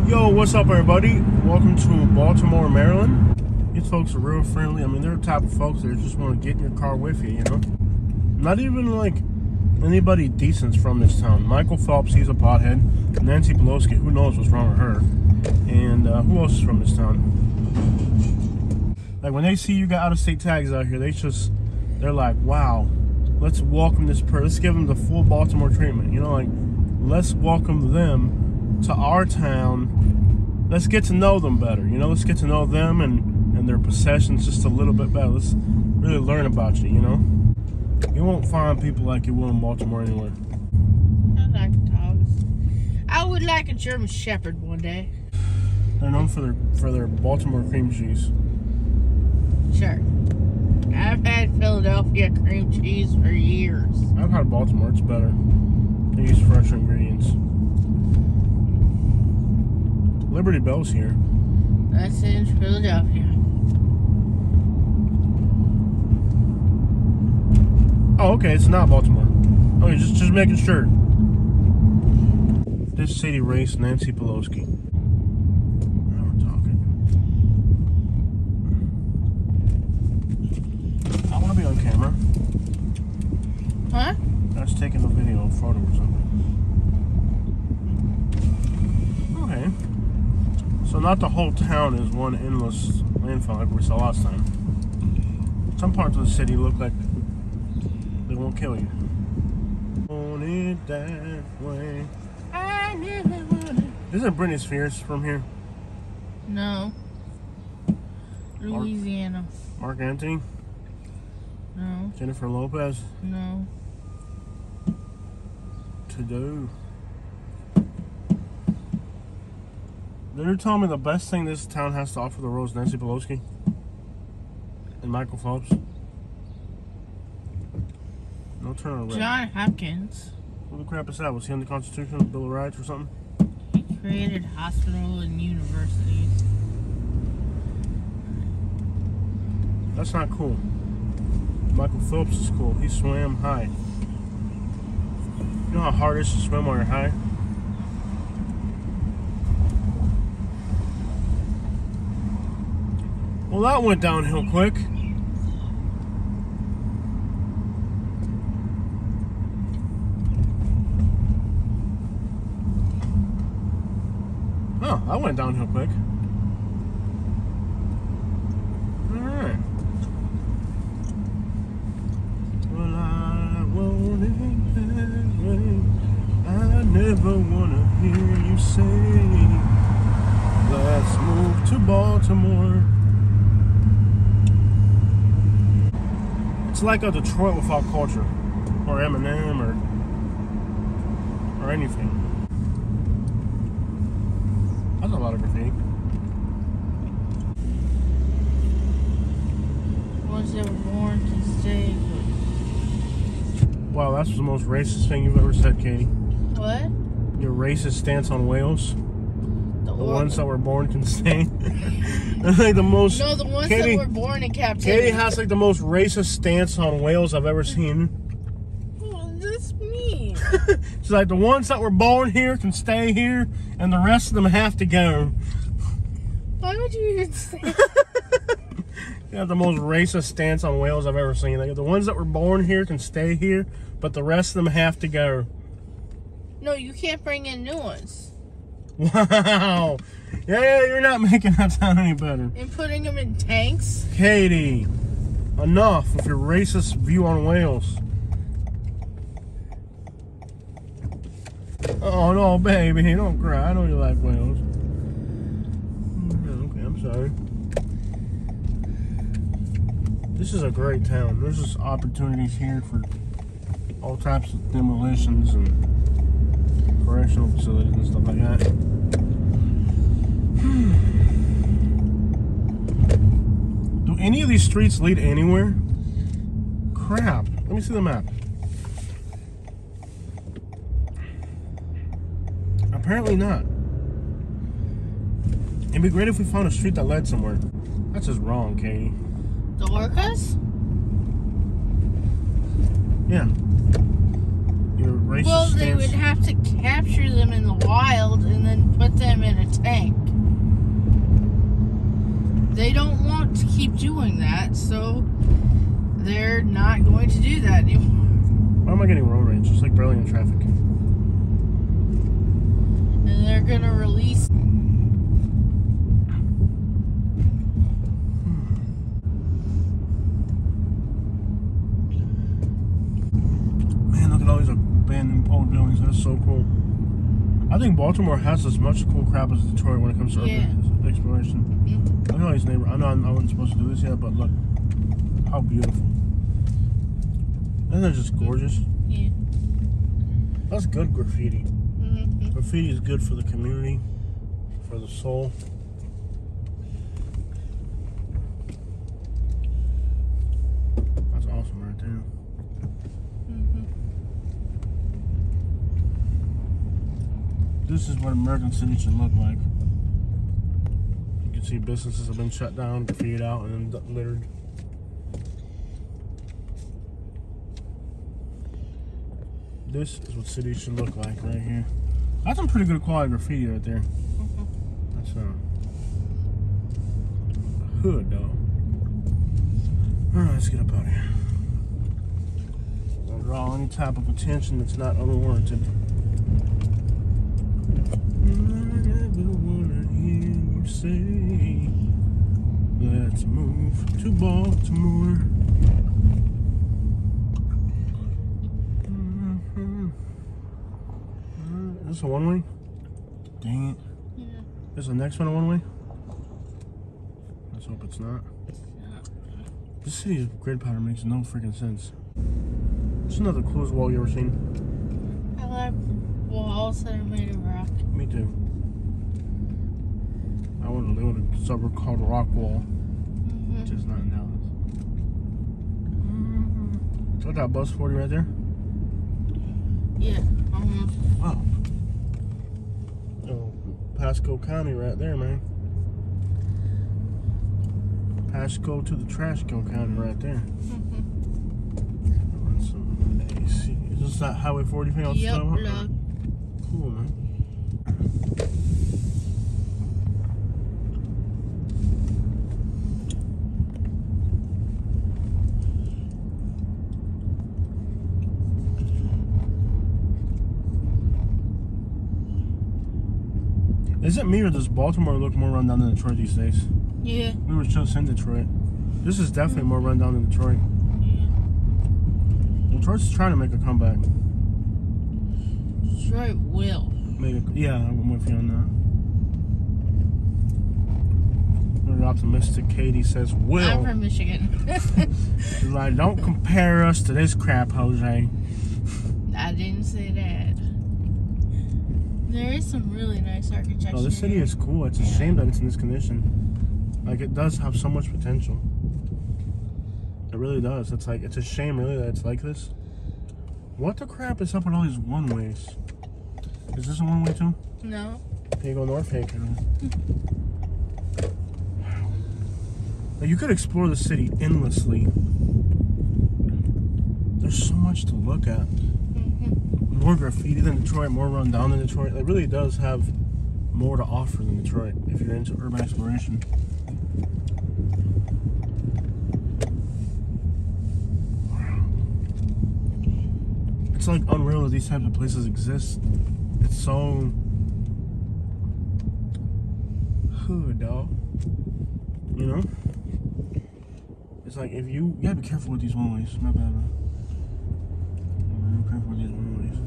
Yo, what's up, everybody? Welcome to Baltimore, Maryland. These folks are real friendly. I mean, they're the type of folks that just want to get in your car with you, you know? Not even like anybody decent's from this town. Michael Phelps, he's a pothead. Nancy Pelosi, who knows what's wrong with her? And who else is from this town? Like, when they see you got out-of-state tags out here, they're like, wow, let's welcome this person. Let's give them the full Baltimore treatment. You know, like, let's welcome them to our town. Let's get to know them better. You know, let's get to know them and their possessions just a little bit better. Let's really learn about you, you know? You won't find people like you will in Baltimore anywhere. I like dogs. I would like a German Shepherd one day. They're known for their Baltimore cream cheese. Sure. I've had Philadelphia cream cheese for years. I've had Baltimore. It's better. They use fresher ingredients. Liberty Bell's here. That's in Philadelphia. Oh, okay. It's not Baltimore. Okay, just making sure. This city race Nancy Pelosi. Now we're talking. I want to be on camera. Huh? I was taking a video, a photo or something. Okay. So not the whole town is one endless landfill like we saw last time. Some parts of the city look like they won't kill you. Want it that way. I never want it. Isn't Britney Spears from here? No. Louisiana. Mark Anthony? No. Jennifer Lopez? No. To do. They're telling me the best thing this town has to offer the road is Nancy Pelosi and Michael Phelps. No turn around. John Hopkins. What the crap is that? Was he on the Constitution, Bill of Rights, or something? He created hospitals and universities. That's not cool. Michael Phelps is cool. He swam high. You know how hard it is to swim while you're high? Well, that went downhill quick. Oh, that went downhill quick. Alright. Well, I want it that way. I never want to hear you say, let's move to Baltimore. It's like a Detroit without culture, or Eminem, or anything. That's a lot of graffiti. Ones that were born can stay. Wow, that's the most racist thing you've ever said, Katie. What? Your racist stance on whales. The ones that were born can stay. Like the most. No, the ones Katie, that were born in captivity. Katie has like the most racist stance on whales I've ever seen. What does this mean? She's like, the ones that were born here can stay here, and the rest of them have to go. Why would you even say that? You have the most racist stance on whales I've ever seen. Like, the ones that were born here can stay here, but the rest of them have to go. No, you can't bring in new ones. Wow. Yeah, you're not making that sound any better. And putting them in tanks? Katie, enough with your racist view on whales. Oh, no, baby, don't cry. I know you like whales. Okay, I'm sorry. This is a great town. There's just opportunities here for all types of demolitions and correctional facilities and stuff like that. Do any of these streets lead anywhere? Crap. Let me see the map. Apparently not. It'd be great if we found a street that led somewhere. That's just wrong, Katie. The orcas? Yeah. your racist Well, they stance. would have to capture them in the wild and then put them in a tank. They don't want to keep doing that, so they're not going to do that anymore. Why am I getting road rage? Just like barely in traffic. And they're gonna release. Man, look at all these abandoned old buildings. That's so cool. I think Baltimore has as much cool crap as Detroit when it comes to urban exploration. Mm-hmm. Look at all these neighborhoods. I know I wasn't supposed to do this yet, but look how beautiful. Isn't that just gorgeous? Yeah. That's good graffiti. Mm-hmm. Graffiti is good for the community, for the soul. That's awesome right there. Mm-hmm. This is what American City should look like. You can see businesses have been shut down, graffitied out, and then littered. This is what cities should look like right here. That's some pretty good quality graffiti right there. Mm-hmm. That's hood though. Alright, let's get up out of here. Don't draw any type of attention that's not unwarranted. I never wanna hear you say, let's move to Baltimore. Is this a one-way? Dang it. Yeah. Is the next one a one-way? Let's hope it's not. This city's grid pattern makes no freaking sense. It's another coolest wall you ever seen. I like walls that are made of rock. Me too. I want to live in a suburb called Rock Wall, Mm-hmm. which is not in Dallas. So that bus 40 right there? Yeah. Almost. Wow. Oh, Pasco County right there, man. Pasco to the Trashco County right there. Mm-hmm. Run some AC. Is this that Highway 40 thing I was Yep, talking about? look. Cool, man. Is it me or does Baltimore look more run down than Detroit these days? Yeah. We were just in Detroit. This is definitely more run down than Detroit. Yeah. Detroit's trying to make a comeback. Detroit will. Yeah, I'm with you on that. Very optimistic. Katie says will. I'm from Michigan. She's like, don't compare us to this crap, Jose. I didn't say that. There is some really nice architecture. Oh, this city here. is cool. It's a shame that it's in this condition. Like, it does have so much potential. It really does. It's like, it's a shame, really, that it's like this. What the crap is up with all these one-ways? Is this a one-way, too? No. Here you go north, here, Karen. Like, you could explore the city endlessly. There's so much to look at. More graffiti than Detroit, more run down than Detroit. It really does have more to offer than Detroit if you're into urban exploration. Wow. It's like unreal that these types of places exist. It's so hood, dog. You know? It's like if you gotta be careful with these one-ways. My bad, man. Real careful with these one-ways.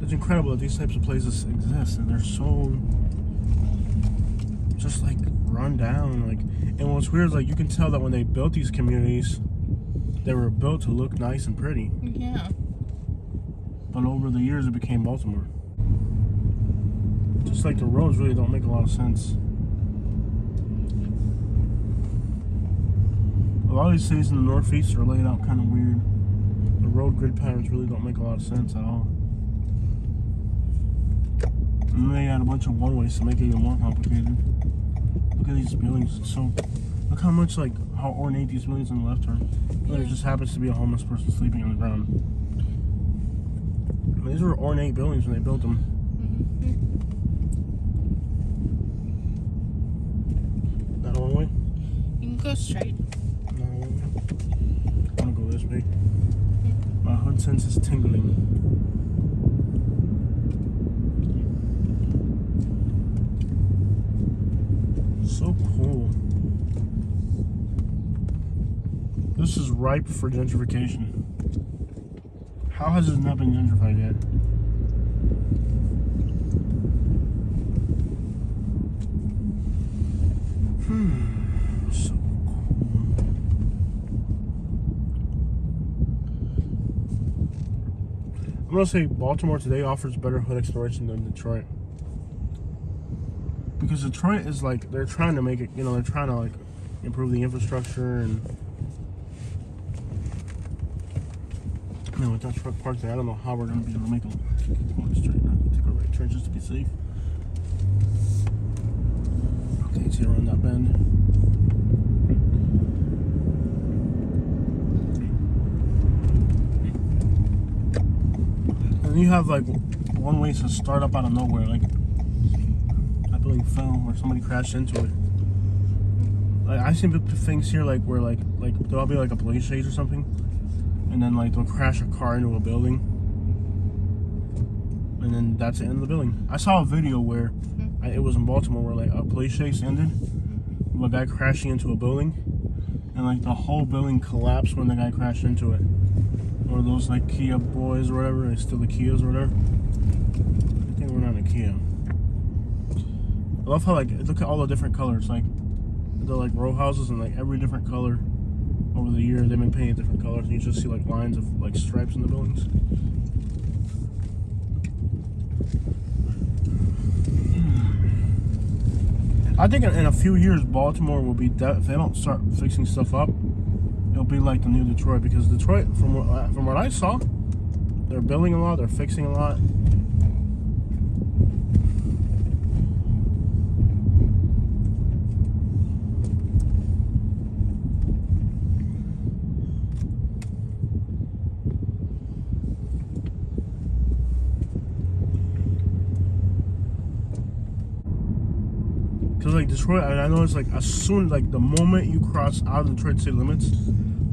It's incredible that these types of places exist, and they're so just like run down. Like, and what's weird is like you can tell that when they built these communities, they were built to look nice and pretty. Yeah. But over the years, it became Baltimore. Just like the roads really don't make a lot of sense. A lot of these cities in the Northeast are laid out kind of weird. The road grid patterns really don't make a lot of sense at all. And then they add a bunch of one-ways to make it even more complicated. Look at these buildings. It's so Look how much, like, how ornate these buildings on the left are. There just happens to be a homeless person sleeping on the ground. I mean, these were ornate buildings when they built them. Not a one way? You can go straight. No, I'm gonna go this way. My hood sense is tingling. So cool. This is ripe for gentrification. How has it not been gentrified yet? So cool. I'm gonna say Baltimore today offers better hood exploration than Detroit. Because Detroit is like, they're trying to make it, you know, they're trying to like improve the infrastructure and, you know, with that truck parked there, I don't know how we're gonna be able to make it going straight. I'm gonna take a right turn just to be safe. Okay, it's here around that bend. And you have like one way to start up out of nowhere, like that building fell or somebody crashed into it. Like I've seen things here like where like there'll be like a police chase or something, and then like they'll crash a car into a building, and then that's the end of the building. I saw a video where it was in Baltimore where like a police chase ended with a guy crashing into a building, and like the whole building collapsed when the guy crashed into it. One of those like Kia boys or whatever, it's still the Kias or whatever. I think we're not in a Kia. I love how like look at all the different colors, like the like row houses and like every different color over the year they've been painted different colors, and you just see like lines of like stripes in the buildings. I think in a few years Baltimore will be if they don't start fixing stuff up, it'll be like the new Detroit, because Detroit, from what I saw, they're building a lot, they're fixing a lot. Cause like Detroit, I know it's like as soon like the moment you cross out of Detroit city limits,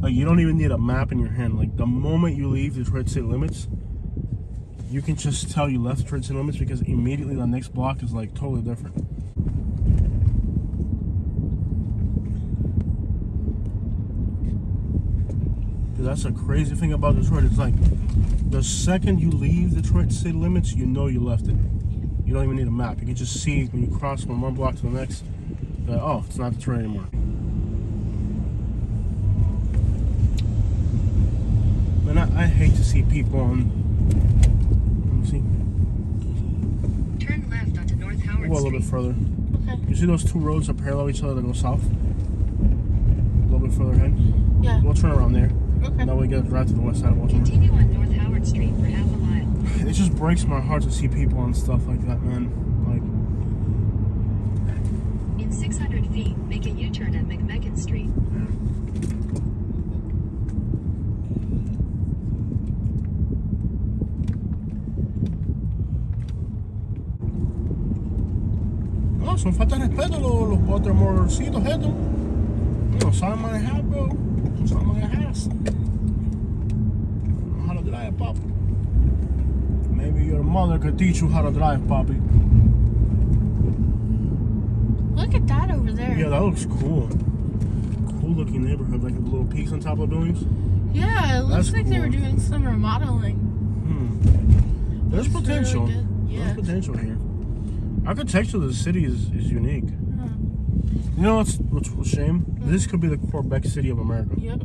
like you don't even need a map in your hand. Like the moment you leave Detroit city limits, you can just tell you left Detroit city limits, because immediately the next block is like totally different. Cause that's a crazy thing about Detroit. It's like the second you leave Detroit city limits, you know you left it. You don't even need a map. You can just see when you cross from one block to the next that, oh, it's not Detroit anymore. Man, I hate to see people on. Let me see. Turn left onto North Howard We'll go a little bit further. Okay. You see those two roads that parallel each other that go south? A little bit further ahead? Yeah. We'll turn around there. Okay. That way we get to drive to the west side of Baltimore. Continue on North Howard Street for half a mile. It just breaks my heart to see people on stuff like that, man. Like, in 600 feet, make a U-turn at McMecken Street. yeah. No, son falta de respeto los Baltimorecitos estos. No saben manejar, bro. No saben manejar. How to drive, pop. Maybe your mother could teach you how to drive, Poppy. Look at that over there. Yeah, that looks cool. Cool looking neighborhood, like the little peaks on top of the buildings. Yeah, it looks That's like they cool. were doing some remodeling. There's Looks potential. really good. Yeah. There's potential here. Architecture of the city is unique. Huh. You know what's a shame? This could be the Quebec City of America. Yep.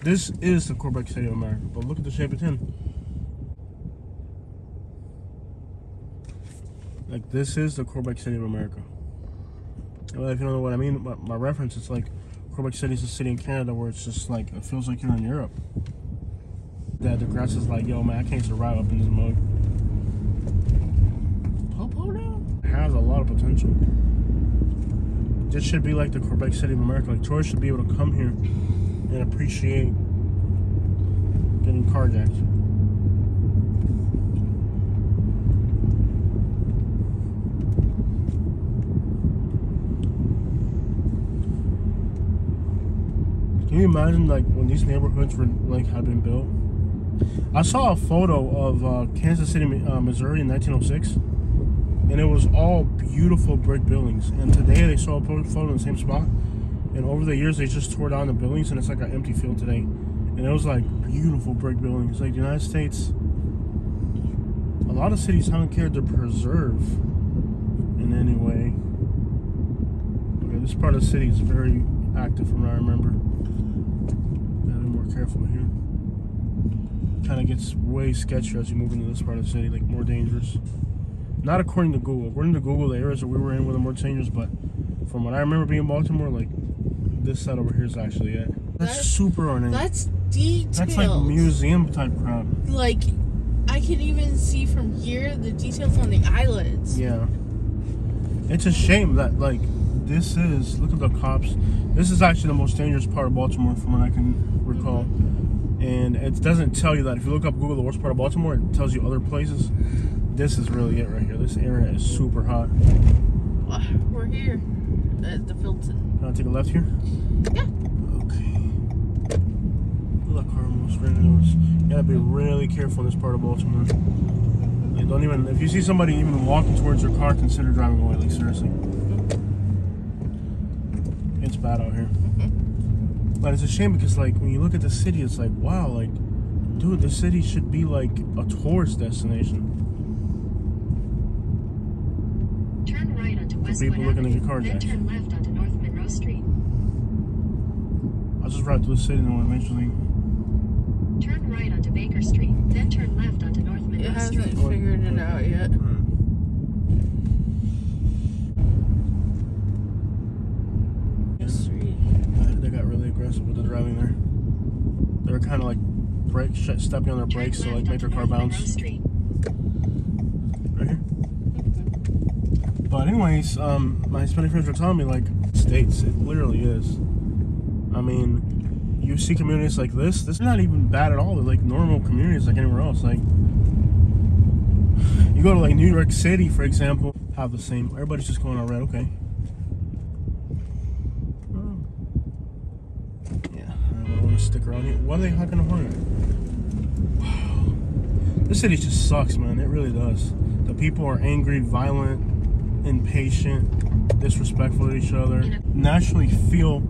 This is the Quebec City of America, but look at the shape it's in. Like, this is the Quebec City of America. Well, if you don't know what I mean, my reference, it's like Quebec City is a city in Canada where it's just like, it feels like you're in Europe. That the grass is like, yo, man, I can't survive up in this mud. It has a lot of potential. this should be like the Quebec City of America. Like, tourists should be able to come here and appreciate getting carjacked. Can you imagine, like, when these neighborhoods were, like, had been built? I saw a photo of Kansas City, Missouri in 1906, and it was all beautiful brick buildings. And today they saw a photo in the same spot, and over the years they just tore down the buildings, and it's like an empty field today. And it was like beautiful brick buildings. Like, the United States, a lot of cities haven't cared to preserve in any way. Okay, this part of the city is very active from what I remember. Gotta be more careful here. Kind of gets way sketchier as you move into this part of the city, like more dangerous. Not according to Google. According to Google, the areas that we were in were the more dangerous, but from what I remember being in Baltimore, like, this side over here is actually it. That's super ornate. That's detailed. That's like museum type crap. Like, I can even see from here the details on the eyelids. Yeah. It's a shame that, like, this is, look at the cops. This is actually the most dangerous part of Baltimore from what I can recall. And it doesn't tell you that. If you look up Google the worst part of Baltimore, it tells you other places. This is really it right here. This area is super hot. We're here at the Filton. Can I take a left here? Yeah. Okay. Look, car almost ran into us. You gotta be really careful in this part of Baltimore. Like, don't even, if you see somebody even walking towards your car, consider driving away. Like, seriously. It's bad out here. But it's a shame because, like, when you look at the city, it's like, wow, like, dude, this city should be like a tourist destination. Turn right onto Westwood people looking to Avenue, get carjacked. then turn left onto North Monroe Street. I'll just ride through the city now eventually. Turn right onto Baker Street, then turn left onto North Monroe It hasn't Street. figured it out yet. They got really aggressive with the driving there. They were kind of like stepping on their brakes to like make their car bounce. Right here. But anyways, my Hispanic friends were telling me, like, states, it literally is. I mean, you see communities like this is not even bad at all. They're like normal communities like anywhere else. Like, you go to like New York City, for example, have the same, everybody's just going on red, okay. I want to stick around here. Why are they honking a horn? Wow. This city just sucks, man. It really does. The people are angry, violent, impatient, disrespectful to each other. Naturally feel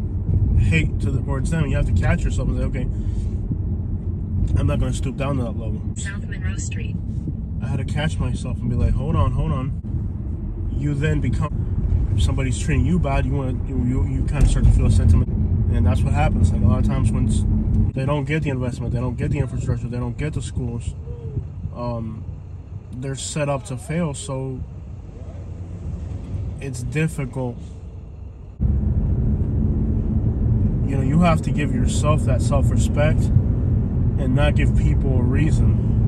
hate towards them. You have to catch yourself and say, okay, I'm not going to stoop down to that level. South Monroe Street. I had to catch myself and be like, hold on. You then become, if somebody's treating you bad, you kind of start to feel a sentiment. And that's what happens. Like, a lot of times when they don't get the investment, they don't get the infrastructure, they don't get the schools, they're set up to fail. So it's difficult. You know, you have to give yourself that self-respect and not give people a reason.